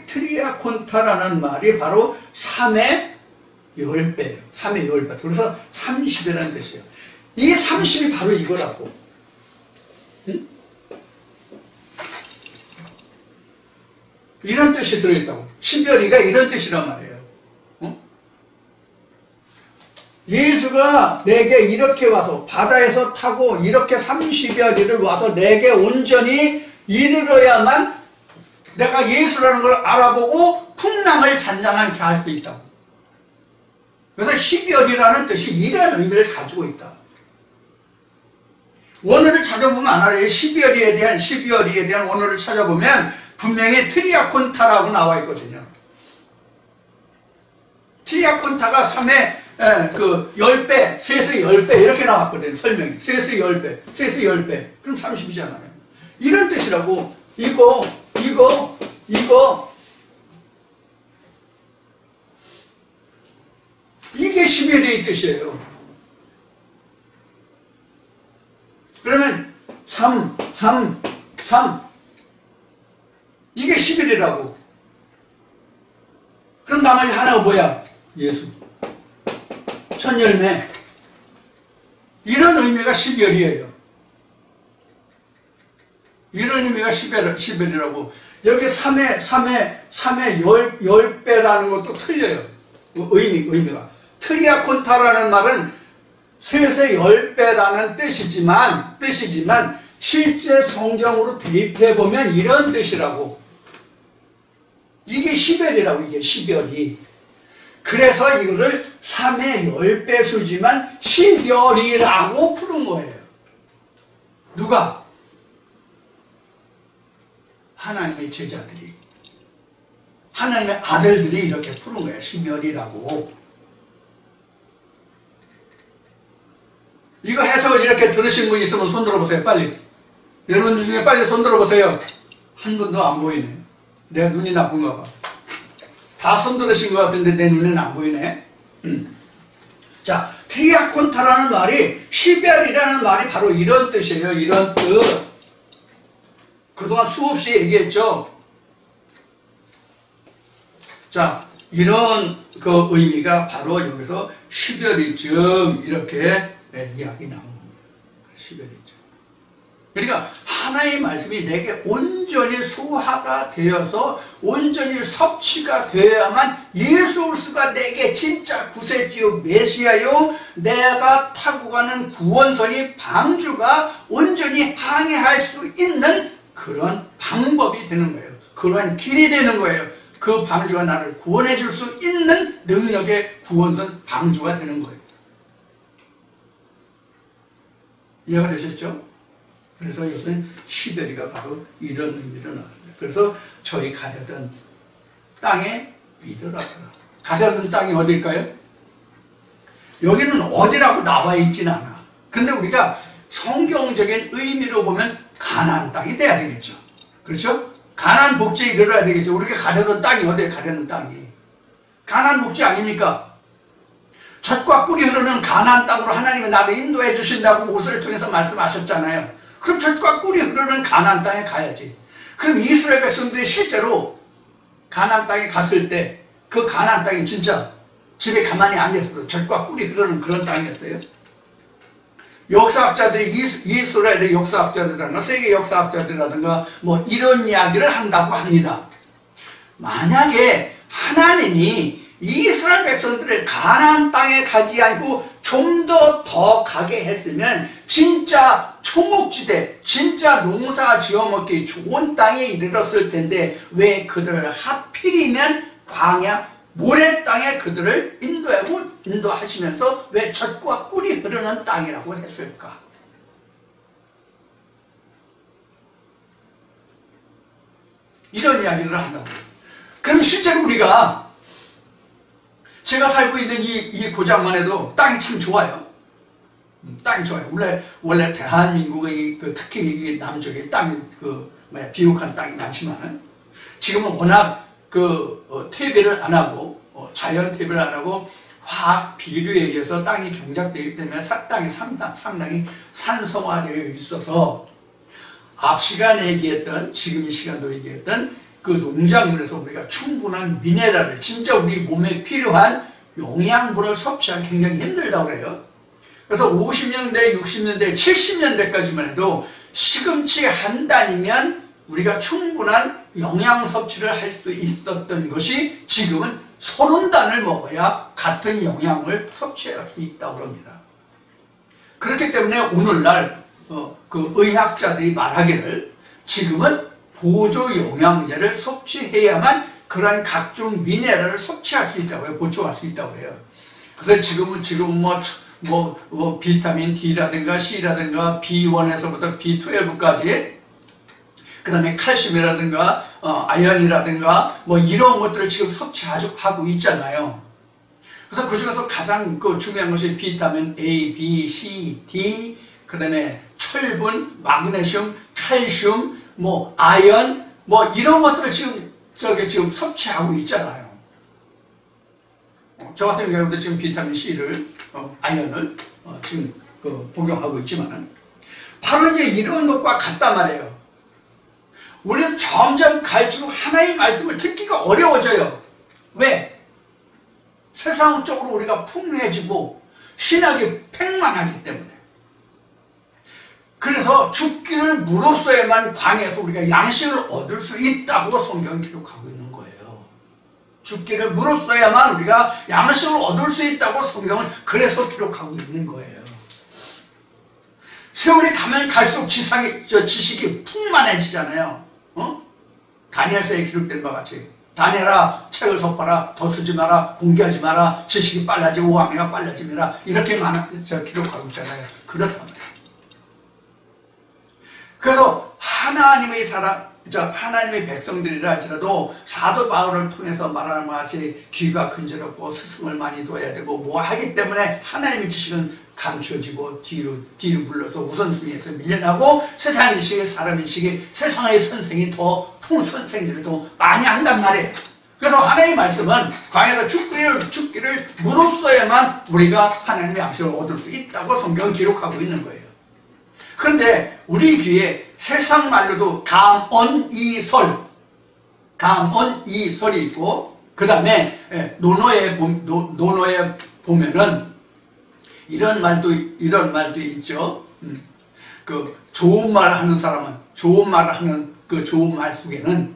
트리아콘타라는 말이 바로 3의 10배예요. 3의 10배. 그래서 30이라는 뜻이에요. 이 30이 바로 이거라고. 응? 이런 뜻이 들어있다고. 12월이가 이런 뜻이란 말이에요. 응? 예수가 내게 이렇게 와서 바다에서 타고 이렇게 30여리를 와서 내게 온전히 이르러야만 내가 예수라는 걸 알아보고 풍랑을 잔잔하게 할 수 있다고. 그래서 12월이라는 뜻이 이런 의미를 가지고 있다. 원어를 찾아보면 알아요. 12월에 대한 원어를 찾아보면 분명히 트리아콘타라고 나와 있거든요. 트리아콘타가 3의 10배, 셋의 10배 이렇게 나왔거든요. 설명이. 셋의 10배, 셋의 10배. 그럼 30이잖아요. 이런 뜻이라고. 이거. 이게 11의 뜻이에요. 그러면 3 이게 11이라고. 그럼 나머지 하나가 뭐야? 예수. 천열매. 이런 의미가 12월이에요. 이런 의미가 11이라고. 여기 3의 10배라는 것도 틀려요. 의미가. 트리아콘타라는 말은 셋의 10배라는 뜻이지만 실제 성경으로 대입해보면 이런 뜻이라고. 이게 10열이라고, 이게 10열이. 그래서 이것을 3의 10배 수지만 10열이라고 푸는 거예요. 누가? 하나님의 제자들이. 하나님의 아들들이 이렇게 푸는 거예요. 10열이라고. 이거 해석을 이렇게 들으신 분 있으면 손 들어보세요. 빨리. 여러분 중에 빨리 손 들어보세요. 한 분도 안 보이네. 내 눈이 나쁜가 봐. 다 손 들으신 것 같은데 내 눈에는 안 보이네. 자, 트리아콘타라는 말이 10열이라는 말이 바로 이런 뜻이에요. 이런 뜻. 그동안 수없이 얘기했죠. 자, 이런 의미가 바로 여기서 10열이쯤 이렇게 이야기 나오는 거예요. 10열이쯤. 그러니까 하나의 말씀이 내게 온전히 소화가 되어서 온전히 섭취가 되어야만 예수 그리스도가 내게 진짜 구세주요 메시아요 내가 타고 가는 구원선이 방주가 온전히 항해할 수 있는 그런 방법이 되는 거예요. 그러한 길이 되는 거예요. 그 방주가 나를 구원해 줄 수 있는 능력의 구원선 방주가 되는 거예요. 이해가 되셨죠? 그래서 여기는 10열이가 바로 이런 의미로 나옵니다. 그래서 저희 가려던 땅에 이르러라. 가려던 땅이 어딜까요? 여기는 어디라고 나와 있진 않아. 근데 우리가 성경적인 의미로 보면 가나안 땅이 돼야 되겠죠. 그렇죠? 가나안 복지에 이르러야 되겠죠. 우리가 가려던 땅이 어디에 가려는 땅이. 가나안 복지 아닙니까? 젖과 꿀이 흐르는 가나안 땅으로 하나님이 나를 인도해 주신다고 모세를 통해서 말씀하셨잖아요. 그럼 젖과 꿀이 흐르는 가나안 땅에 가야지. 그럼 이스라엘 백성들이 실제로 가나안 땅에 갔을 때 그 가나안 땅이 진짜 집에 가만히 앉아있어도 젖과 꿀이 흐르는 그런 땅이었어요. 역사학자들이 이스라엘의 역사학자들이라든가 세계 역사학자들이라든가 뭐 이런 이야기를 한다고 합니다. 만약에 하나님이 이스라엘 백성들을 가나안 땅에 가지 않고 좀 더 가게 했으면 진짜 초목지대, 진짜 농사 지어먹기 좋은 땅에 이르렀을 텐데 왜 그들을 하필이면 광야 모래 땅에 그들을 인도하시면서 왜 젖과 꿀이 흐르는 땅이라고 했을까? 이런 이야기를 한다고. 그럼 실제로 우리가 제가 살고 있는 이 고장만 해도 땅이 참 좋아요. 땅이 좋아요. 원래 대한민국의 특히 이 남쪽에 땅이 비옥한 땅이 많지만은 지금은 워낙 퇴비를 안 하고 자연 퇴비를 안 하고 화학 비료에 의해서 땅이 경작되기 때문에 땅이 상당히 산성화되어 있어서 앞 시간에 얘기했던 지금 이 시간도 얘기했던 그 농작물에서 우리가 충분한 미네랄을 진짜 우리 몸에 필요한 영양분을 섭취하기 굉장히 힘들다고 그래요. 그래서 50년대, 60년대, 70년대까지만 해도 시금치 한 단이면 우리가 충분한 영양 섭취를 할 수 있었던 것이 지금은 30단을 먹어야 같은 영양을 섭취할 수 있다고 합니다. 그렇기 때문에 오늘날 그 의학자들이 말하기를 지금은 보조 영양제를 섭취해야만 그러한 각종 미네랄을 섭취할 수 있다고 해요. 보충할 수 있다고 해요. 그래서 지금은 뭐 비타민 D라든가 C라든가 B1에서부터 B12까지 그 다음에 칼슘이라든가 아연이라든가 뭐 이런 것들을 지금 섭취하고 있잖아요. 그래서 그 중에서 가장 중요한 것이 비타민 A, B, C, D, 그 다음에 철분, 마그네슘, 칼슘, 뭐 아연, 뭐 이런 것들을 지금 섭취하고 있잖아요. 저 같은 경우도 지금 비타민 C를 아연을 지금 복용하고 있지만은 바로 이제 이런 것과 같단 말이에요. 우리는 점점 갈수록 하나의 말씀을 듣기가 어려워져요. 왜? 세상적으로 우리가 풍요해지고 신학이 팽만하기 때문에. 그래서 죽기를 무릅써야만 광야에서 우리가 양식을 얻을 수 있다고 성경은 기록하고 있는 거예요. 죽기를 무릅써야만 우리가 양식을 얻을 수 있다고 성경은 그래서 기록하고 있는 거예요. 세월이 가면 갈수록 지식이 풍만해지잖아요. 다니엘서에 기록된 바와 같이 다니엘아 책을 덮어라, 더 쓰지 마라, 공개하지 마라, 지식이 빨라지고 왕래가 빨라집니다. 이렇게 기록하고 있잖아요. 그렇단 말이에요. 그래서 하나님의 하나님의 백성들이라 할지라도 사도 바울을 통해서 말하는 것 같이 귀가 근지럽고 스승을 많이 둬야 되고 뭐 하기 때문에 하나님의 지식은 감춰지고 뒤로 불러서 우선순위에서 밀려나고 세상 지식이 사람 지식이 세상의 선생이 더 선생들을 더 많이 한단 말이에요. 그래서 하나님의 말씀은 광야에서 죽기를 무릅써야만 우리가 하나님의 양식을 얻을 수 있다고 성경은 기록하고 있는 거예요. 그런데 우리 귀에 세상 말로도 감언이설이 있고 그 다음에 논어에 보면은 이런 말도 있죠. 좋은 말을 하는 사람은 좋은 말을 하는 좋은 말 속에는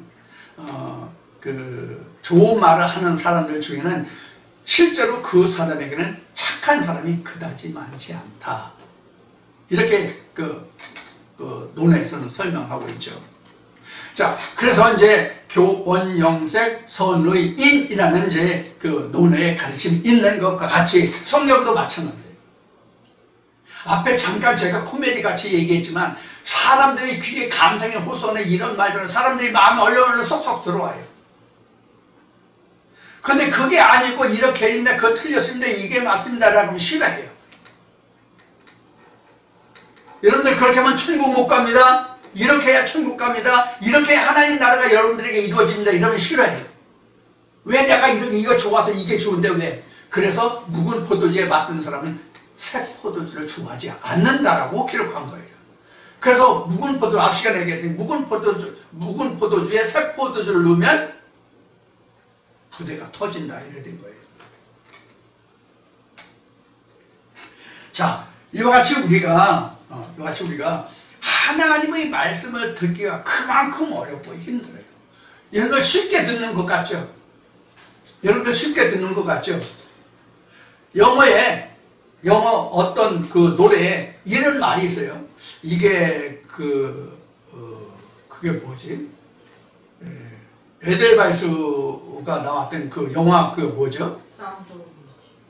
좋은 말을 하는 사람들 중에는 실제로 그 사람에게는 착한 사람이 그다지 많지 않다. 이렇게 논에서는 설명하고 있죠. 자, 그래서 이제 교원영색 선의인이라는 이제 논어의 가르침이 있는 것과 같이 성경도 마찬가지예요. 앞에 잠깐 제가 코미디 같이 얘기했지만 사람들의 귀에 감상에 호소하는 이런 말들은 사람들이 마음에 얼른 쏙쏙 들어와요. 근데 그게 아니고 이렇게 했는데 그거 틀렸습니다. 이게 맞습니다라고 하면 싫어해요. 여러분들 그렇게 하면 천국 못 갑니다. 이렇게 해야 천국 갑니다. 이렇게 해야 하나님 나라가 여러분들에게 이루어집니다. 이러면 싫어해요. 왜 내가 이거 좋아서 이게 좋은데 왜? 그래서 묵은 포도주에 맞던 사람은 새 포도주를 좋아하지 않는다라고 기록한 거예요. 그래서 묵은 포도, 앞 시간에 얘기했더니 묵은 포도주에 새 포도주를 넣으면 부대가 터진다 이래 된 거예요. 자, 이와 같이 우리가 하나님의 말씀을 듣기가 그만큼 어렵고 힘들어요. 여러분들 쉽게 듣는 것 같죠? 여러분들 쉽게 듣는 것 같죠? 영어 어떤 노래에 이런 말이 있어요. 이게 그게 뭐지? 에델바이스가 나왔던 영화 뭐죠?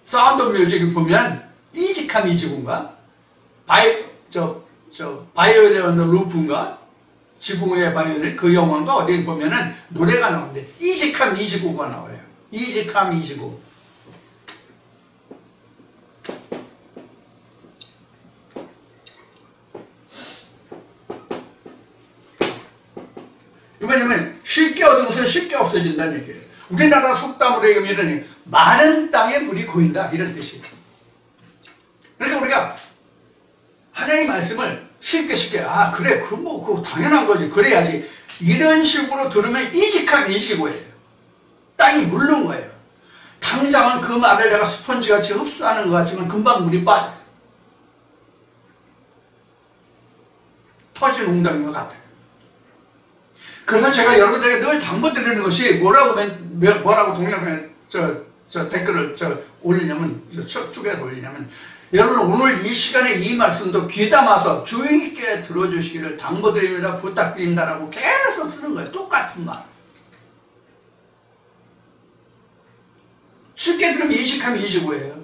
사운드 오브 뮤직을 보면 이지카 미지군가? 바이올린 루프인가? 지붕의 바이올린 그 영화가 어디 보면은 노래가 나오는데 이직함 이지고가 나와요. 이직함 이지고. 왜냐면 쉽게 얻은 것은 쉽게 없어진다는 얘기예요. 우리나라 속담으로 얘기하면 이러니 마른 땅에 물이 고인다 이런 뜻이에요. 그러니까 우리가 하나님의 말씀을 쉽게 그래 그거 당연한 거지 그래야지 이런 식으로 들으면 이직한 이시고예요. 땅이 물른 거예요. 당장은 그 말을 내가 스펀지같이 흡수하는 것 같지만 금방 물이 빠져요. 터진 웅덩인 것 같아요. 그래서 제가 여러분들에게 늘 당부드리는 것이 뭐라고 동영상에 댓글을 올리냐면 쭉에서 올리냐면 여러분 오늘 이 시간에 이 말씀도 귀담아서 주의 있게 들어주시기를 당부드립니다. 부탁드립니다라고 계속 쓰는 거예요. 똑같은 말. 쉽게 들으면 이직하면 이지고예요.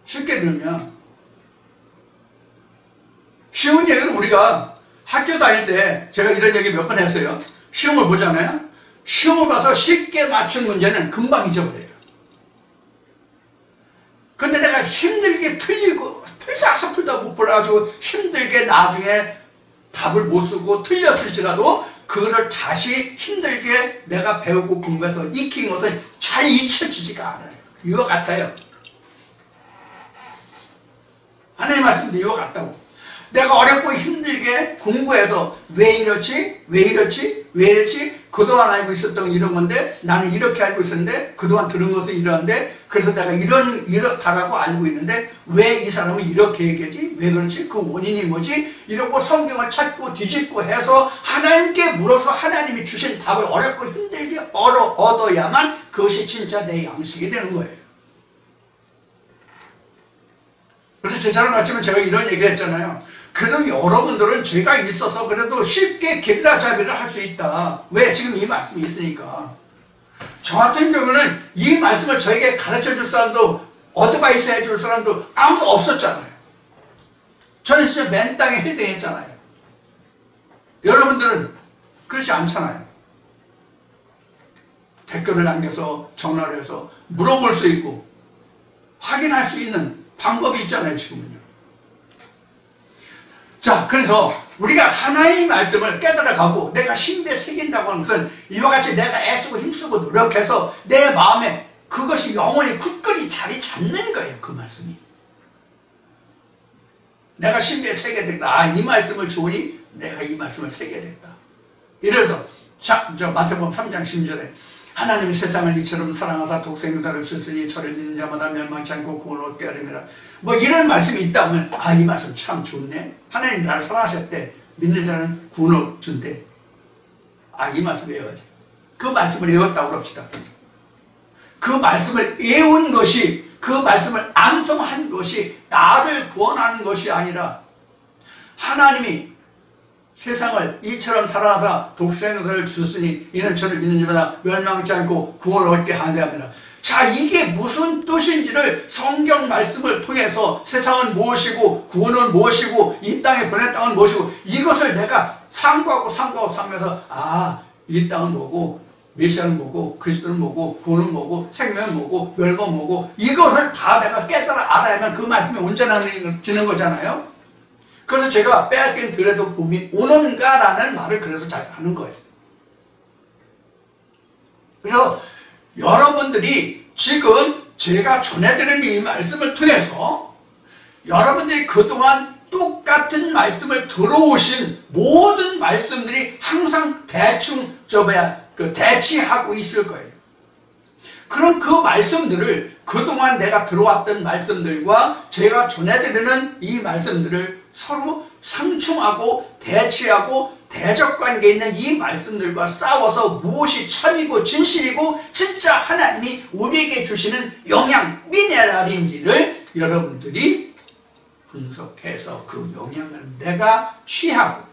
쉽게 들으면 쉬운 얘기는 우리가 학교 다닐 때 제가 이런 얘기 몇 번 했어요. 시험을 보잖아요. 시험을 봐서 쉽게 맞춘 문제는 금방 잊어버려요. 근데 내가 힘들게 풀다 못 풀어가지고 힘들게 나중에 답을 못 쓰고 틀렸을지라도 그것을 다시 힘들게 내가 배우고 공부해서 익힌 것은 잘 잊혀지지가 않아요. 이거 같아요. 하나님 말씀도 이거 같다고. 내가 어렵고 힘들게 공부해서 왜 이렇지? 그동안 알고 있었던 이런 건데 나는 이렇게 알고 있었는데 그동안 들은 것은 이러한데 그래서 내가 이렇다라고 알고 있는데 왜 이 사람은 이렇게 얘기하지? 왜 그렇지? 그 원인이 뭐지? 이러고 성경을 찾고 뒤집고 해서 하나님께 물어서 하나님이 주신 답을 어렵고 힘들게 얻어야만 그것이 진짜 내 양식이 되는 거예요. 그래서 제처럼 아침에 제가 이런 얘기를 했잖아요. 그래도 여러분들은 죄가 있어서 그래도 쉽게 길라잡이를 할 수 있다. 왜? 지금 이 말씀이 있으니까. 저 같은 경우는 이 말씀을 저에게 가르쳐 줄 사람도 어드바이스 해줄 사람도 아무도 없었잖아요. 저는 진짜 맨 땅에 헤딩했잖아요. 여러분들은 그렇지 않잖아요. 댓글을 남겨서 전화를 해서 물어볼 수 있고 확인할 수 있는 방법이 있잖아요. 지금은요. 자, 그래서 우리가 하나님의 말씀을 깨달아가고 내가 신비에 새긴다고 하는 것은 이와 같이 내가 애쓰고 힘쓰고 노력해서 내 마음에 그것이 영원히 굳건히 자리 잡는 거예요. 그 말씀이. 내가 신비에 새게 됐다. 이 말씀을 좋으니 내가 이 말씀을 새게 됐다. 이래서 마태복음 3장 10절에 하나님이 세상을 이처럼 사랑하사 독생자를 주시니 저를 믿는 자마다 멸망치 않고 구원을 얻게 하려니라. 뭐 이런 말씀이 있다면 이 말씀 참 좋네. 하나님 나를 사랑하셨대. 믿는 자는 구원을 준대. 이 말씀 외워야지. 그 말씀을 외웠다고 합시다. 그 말씀을 외운 것이 그 말씀을 암송한 것이 나를 구원하는 것이 아니라 하나님이 세상을 이처럼 사랑하사 독생자를 주시니 이는 저를 믿는 자마다 멸망치 않고 구원을 얻게 하려 함이라. 자, 이게 무슨 뜻인지를 성경 말씀을 통해서 세상은 무엇이고 구원은 무엇이고 이 땅에 보낸 땅은 무엇이고 이것을 내가 삼가하면서 이 땅은 뭐고 메시아는 뭐고 그리스도는 뭐고 구원은 뭐고 생명은 뭐고 멸망은 뭐고 이것을 다 내가 깨달아 알아야만 그 말씀이 온전해지는 거잖아요. 그래서 제가 빼앗긴 들에도 봄이 오는가라는 말을 그래서 잘 하는 거예요. 그래서 여러분들이 지금 제가 전해드리는 이 말씀을 통해서 여러분들이 그동안 똑같은 말씀을 들어오신 모든 말씀들이 항상 대충 대치하고 있을 거예요. 그럼 그 말씀들을 그동안 내가 들어왔던 말씀들과 제가 전해드리는 이 말씀들을 서로 상충하고 대치하고 대적관계에 있는 이 말씀들과 싸워서 무엇이 참이고 진실이고 진짜 하나님이 우리에게 주시는 영양 미네랄인지를 여러분들이 분석해서 그 영양을 내가 취하고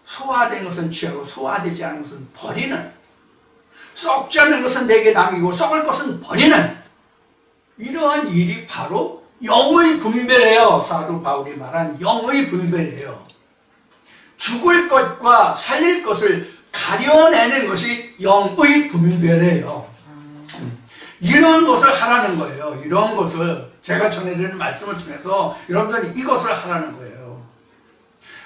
소화된 것은 취하고 소화되지 않은 것은 버리는, 썩지 않는 것은 내게 남기고 썩을 것은 버리는 이러한 일이 바로 영의 분별이에요. 사도 바울이 말한 영의 분별이에요. 죽을 것과 살릴 것을 가려내는 것이 영의 분별이에요. 이런 것을 하라는 거예요. 이런 것을 제가 전해드리는 말씀을 통해서 여러분들이 이것을 하라는 거예요.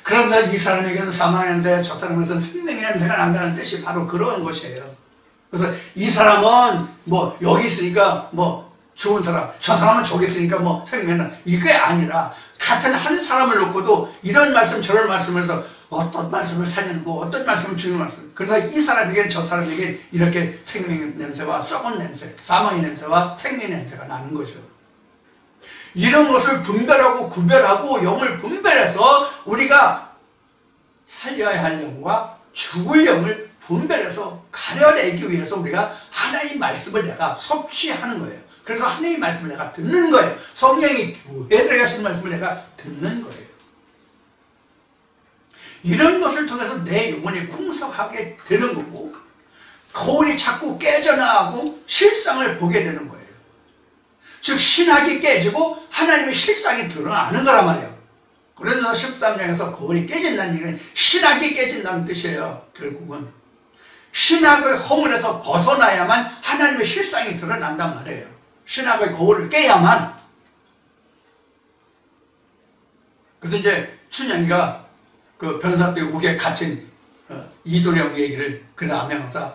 그러면서 이 사람에게는 사망의 냄새, 저 사람에게는 생명의 냄새가 난다는 뜻이 바로 그런 것이에요. 그래서 이 사람은 뭐 여기 있으니까 뭐 좋은 사람, 저 사람은 저기 있으니까 뭐 생명은, 이게 아니라 같은 한 사람을 놓고도 이런 말씀 저런 말씀을 해서 어떤 말씀을 살리고 어떤 말씀을 주는 말씀, 그래서 이 사람에게 저 사람에게 이렇게 생명의 냄새와 썩은 냄새, 사망의 냄새와 생명의 냄새가 나는 거죠. 이런 것을 분별하고 구별하고 영을 분별해서 우리가 살려야 할 영과 죽을 영을 분별해서 가려내기 위해서 우리가 하나님의 말씀을 내가 섭취하는 거예요. 그래서 하나님의 말씀을 내가 듣는 거예요. 성령이 교회들에게 하시는 말씀을 내가 듣는 거예요. 이런 것을 통해서 내 영혼이 풍성하게 되는 거고, 거울이 자꾸 깨져나가고 실상을 보게 되는 거예요. 즉 신학이 깨지고 하나님의 실상이 드러나는 거란 말이에요. 그래서 13장에서 거울이 깨진다는 얘기는 신학이 깨진다는 뜻이에요. 결국은 신학의 허물에서 벗어나야만 하나님의 실상이 드러난단 말이에요. 신학의 거울을 깨야만. 그래서 이제 춘향이가 그 변사 때 옥에 갇힌 이도령 얘기를 그 다음에 항상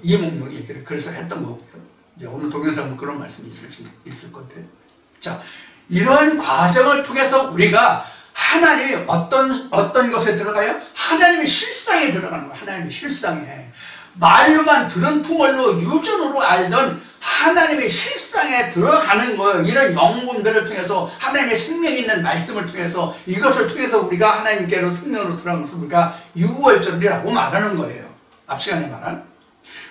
이몽룡 얘기를 그래서 했던 거고요. 이제 오늘 동영상은 그런 말씀이 있을 건데, 자, 이런 과정을 통해서 우리가 하나님이 어떤 것에 들어가요? 하나님의 실상에 들어가는 거예요. 하나님의 실상에. 말로만 들은 풍월로 유전으로 알던 하나님의 실상에 들어가는 거예요. 이런 영분별을 통해서 하나님의 생명이 있는 말씀을 통해서, 이것을 통해서 우리가 하나님께로 생명으로 들어간 것을 우리가 유월절이라고 말하는 거예요. 앞 시간에 말한.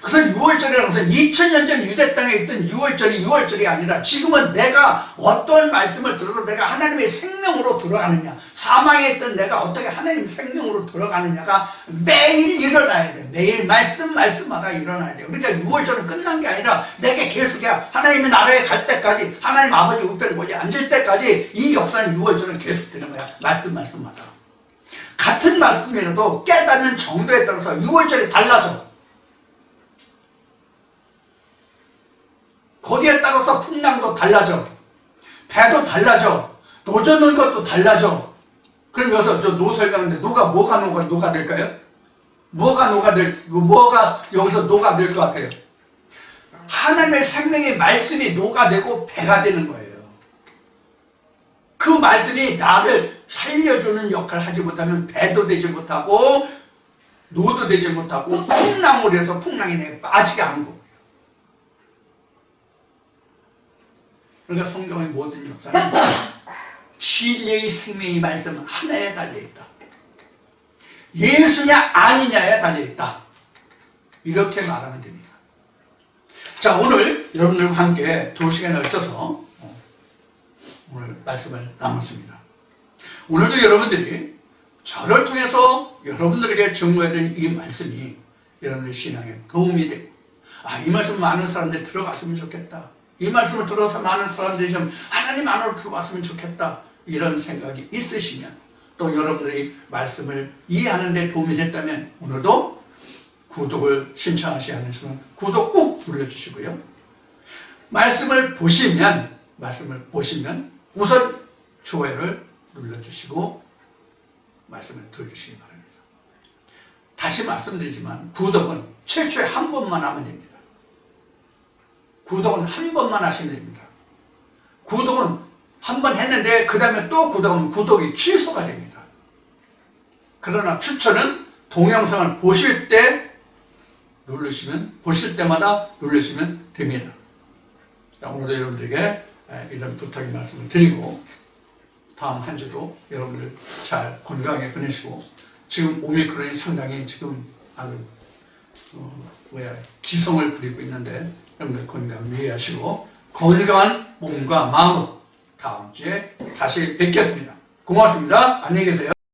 그래서 유월절이라는 것은 2000년 전 유대 땅에 있던 유월절이 아니라 지금은 내가 어떤 말씀을 들어서 내가 하나님의 생명으로 들어가느냐, 사망에 있던 내가 어떻게 하나님의 생명으로 들어가느냐가 매일 일어나야 돼. 매일 말씀마다 일어나야 돼. 그러니까 유월절은 끝난 게 아니라 내게 계속이야. 하나님의 나라에 갈 때까지, 하나님 아버지 우편에 거기 앉을 때까지 이 역사는 유월절은 계속되는 거야. 말씀마다. 같은 말씀이라도 깨닫는 정도에 따라서 유월절이 달라져. 거기에 따라서 풍랑도 달라져. 배도 달라져. 노젓는 것도 달라져. 그럼 여기서 저 노설강인데 뭐가 녹아들까요? 뭐가 여기서 녹아들 것 같아요? 하나님의 생명의 말씀이 녹아내고 배가 되는 거예요. 그 말씀이 나를 살려주는 역할을 하지 못하면 배도 되지 못하고 노도 되지 못하고 풍랑으로 해서 풍랑이 내게 빠지게 하는 거예요. 그러니까 성경의 모든 역사는 진리의 생명의 말씀 하나에 달려있다. 예수냐 아니냐에 달려있다. 이렇게 말하면 됩니다. 자, 오늘 여러분들과 함께 2시간에 걸쳐서 오늘 말씀을 나눴습니다. 오늘도 여러분들이 저를 통해서 여러분들에게 증거해야 되는 이 말씀이 여러분의 신앙에 도움이 되고, 이 말씀 많은 사람들이 들어갔으면 좋겠다. 이 말씀을 들어서 많은 사람들이 좀 하나님 안으로 들어왔으면 좋겠다. 이런 생각이 있으시면, 또 여러분들이 말씀을 이해하는 데 도움이 됐다면 오늘도 구독을 신청하지 않으시면 구독 꼭 눌러주시고요. 말씀을 보시면 우선 좋아요를 눌러주시고 말씀을 들어주시기 바랍니다. 다시 말씀드리지만 구독은 최초에 한 번만 하면 됩니다. 구독은 한 번만 하시면 됩니다. 구독은 한 번 했는데 그 다음에 또 구독하면 구독이 취소가 됩니다. 그러나 추천은 동영상을 보실 때마다 누르시면 됩니다. 오늘도 여러분들에게 이런 부탁의 말씀을 드리고, 다음 한 주도 여러분들 잘 건강하게 보내시고, 지금 오미크론이 상당히 지금 아주 기성을 부리고 있는데 여러분들 건강 유의하시고 건강한 몸과 마음으로 다음 주에 다시 뵙겠습니다. 고맙습니다. 안녕히 계세요.